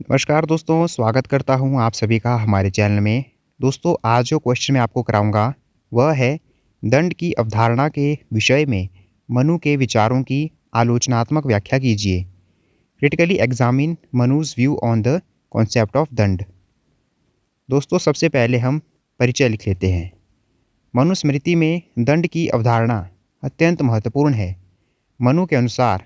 नमस्कार दोस्तों, स्वागत करता हूँ आप सभी का हमारे चैनल में। दोस्तों, आज जो क्वेश्चन मैं आपको कराऊँगा, वह है दंड की अवधारणा के विषय में मनु के विचारों की आलोचनात्मक व्याख्या कीजिए। Critically examine Manuj view on the concept of दंड। दोस्तों, सबसे पहले हम परिचय लिख लेते हैं। मनुस्मृति में दंड की अवधारणा अत्यंत महत्वपूर्ण है। मनु के अनुसार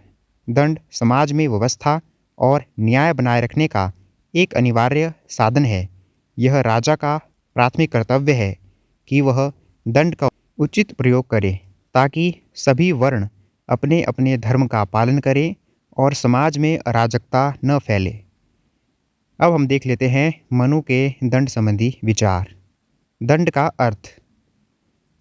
दंड समाज में व्यवस्था और न्याय बनाए रखने का एक अनिवार्य साधन है। यह राजा का प्राथमिक कर्तव्य है कि वह दंड का उचित प्रयोग करे ताकि सभी वर्ण अपने अपने धर्म का पालन करें और समाज में अराजकता न फैले। अब हम देख लेते हैं मनु के दंड संबंधी विचार। दंड का अर्थ।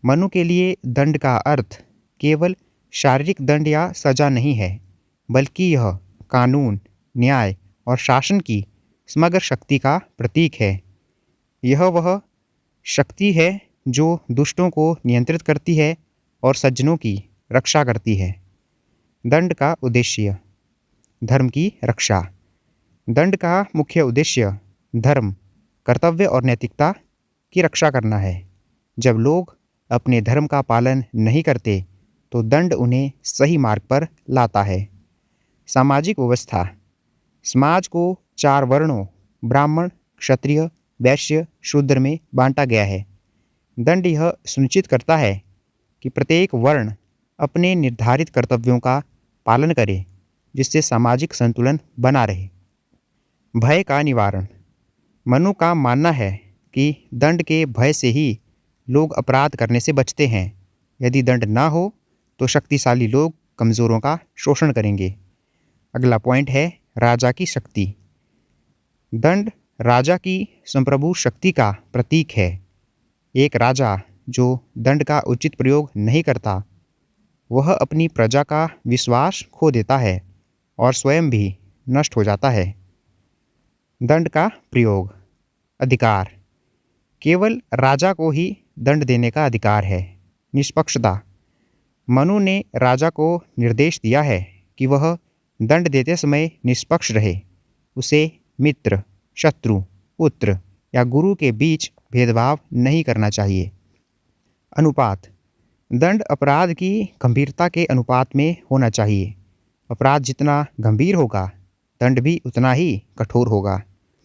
मनु के लिए दंड का अर्थ केवल शारीरिक दंड या सजा नहीं है, बल्कि यह कानून, न्याय और शासन की समग्र शक्ति का प्रतीक है। यह वह शक्ति है जो दुष्टों को नियंत्रित करती है और सज्जनों की रक्षा करती है। दंड का उद्देश्य। धर्म की रक्षा। दंड का मुख्य उद्देश्य धर्म, कर्तव्य और नैतिकता की रक्षा करना है। जब लोग अपने धर्म का पालन नहीं करते तो दंड उन्हें सही मार्ग पर लाता है। सामाजिक व्यवस्था। समाज को 4 वर्णों ब्राह्मण, क्षत्रिय, वैश्य, शूद्र में बांटा गया है। दंड यह सुनिश्चित करता है कि प्रत्येक वर्ण अपने निर्धारित कर्तव्यों का पालन करे, जिससे सामाजिक संतुलन बना रहे। भय का निवारण। मनु का मानना है कि दंड के भय से ही लोग अपराध करने से बचते हैं। यदि दंड ना हो तो शक्तिशाली लोग कमज़ोरों का शोषण करेंगे। अगला पॉइंट है राजा की शक्ति। दंड राजा की संप्रभु शक्ति का प्रतीक है। एक राजा जो दंड का उचित प्रयोग नहीं करता, वह अपनी प्रजा का विश्वास खो देता है और स्वयं भी नष्ट हो जाता है। दंड का प्रयोग। अधिकार। केवल राजा को ही दंड देने का अधिकार है। निष्पक्षता। मनु ने राजा को निर्देश दिया है कि वह दंड देते समय निष्पक्ष रहे। उसे मित्र, शत्रु, पुत्र या गुरु के बीच भेदभाव नहीं करना चाहिए। अनुपात। दंड अपराध की गंभीरता के अनुपात में होना चाहिए। अपराध जितना गंभीर होगा, दंड भी उतना ही कठोर होगा।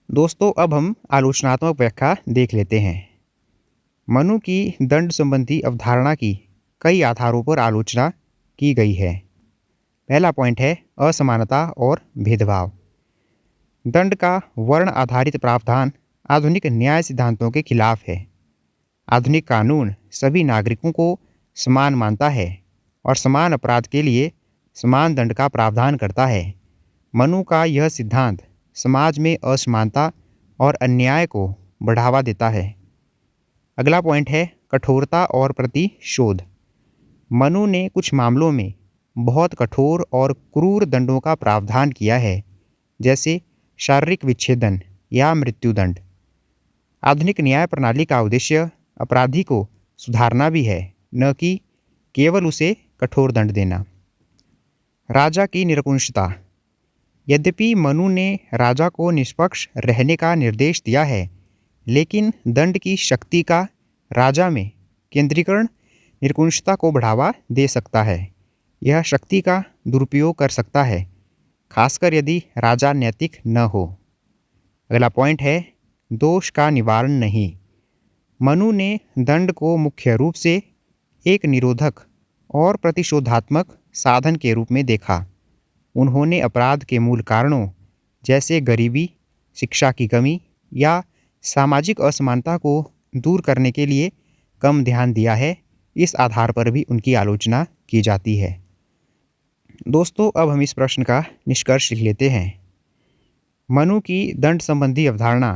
दोस्तों, अब हम आलोचनात्मक व्याख्या देख लेते हैं। मनु की दंड संबंधी अवधारणा की कई आधारों पर आलोचना की गई है। पहला पॉइंट है असमानता और भेदभाव। दंड का वर्ण आधारित प्रावधान आधुनिक न्याय सिद्धांतों के खिलाफ है। आधुनिक कानून सभी नागरिकों को समान मानता है और समान अपराध के लिए समान दंड का प्रावधान करता है। मनु का यह सिद्धांत समाज में असमानता और अन्याय को बढ़ावा देता है। अगला पॉइंट है कठोरता और प्रतिशोध। मनु ने कुछ मामलों में बहुत कठोर और क्रूर दंडों का प्रावधान किया है, जैसे शारीरिक विच्छेदन या मृत्युदंड। आधुनिक न्याय प्रणाली का उद्देश्य अपराधी को सुधारना भी है, न कि केवल उसे कठोर दंड देना। राजा की निरंकुशता। यद्यपि मनु ने राजा को निष्पक्ष रहने का निर्देश दिया है, लेकिन दंड की शक्ति का राजा में केंद्रीकरण निरंकुशता को बढ़ावा दे सकता है। यह शक्ति का दुरुपयोग कर सकता है, खासकर यदि राजा नैतिक न हो। अगला पॉइंट है दोष का निवारण नहीं। मनु ने दंड को मुख्य रूप से एक निरोधक और प्रतिशोधात्मक साधन के रूप में देखा। उन्होंने अपराध के मूल कारणों जैसे गरीबी, शिक्षा की कमी या सामाजिक असमानता को दूर करने के लिए कम ध्यान दिया है। इस आधार पर भी उनकी आलोचना की जाती है। दोस्तों, अब हम इस प्रश्न का निष्कर्ष लिख लेते हैं। मनु की दंड संबंधी अवधारणा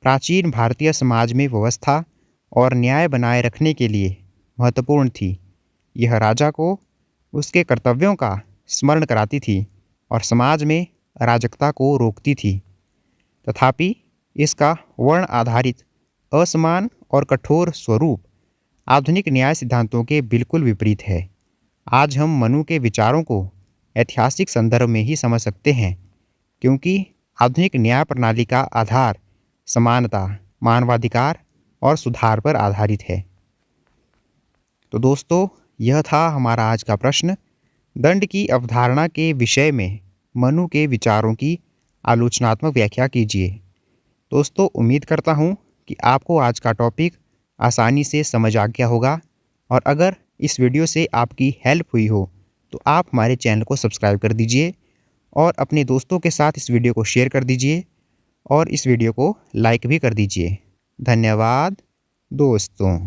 प्राचीन भारतीय समाज में व्यवस्था और न्याय बनाए रखने के लिए महत्वपूर्ण थी। यह राजा को उसके कर्तव्यों का स्मरण कराती थी और समाज में अराजकता को रोकती थी। तथापि इसका वर्ण आधारित असमान और कठोर स्वरूप आधुनिक न्याय सिद्धांतों के बिल्कुल विपरीत है। आज हम मनु के विचारों को ऐतिहासिक संदर्भ में ही समझ सकते हैं, क्योंकि आधुनिक न्याय प्रणाली का आधार समानता, मानवाधिकार और सुधार पर आधारित है। तो दोस्तों, यह था हमारा आज का प्रश्न। दंड की अवधारणा के विषय में मनु के विचारों की आलोचनात्मक व्याख्या कीजिए। दोस्तों, उम्मीद करता हूँ कि आपको आज का टॉपिक आसानी से समझ आ गया होगा, और अगर इस वीडियो से आपकी हेल्प हुई हो तो आप हमारे चैनल को सब्सक्राइब कर दीजिए और अपने दोस्तों के साथ इस वीडियो को शेयर कर दीजिए और इस वीडियो को लाइक भी कर दीजिए। धन्यवाद दोस्तों।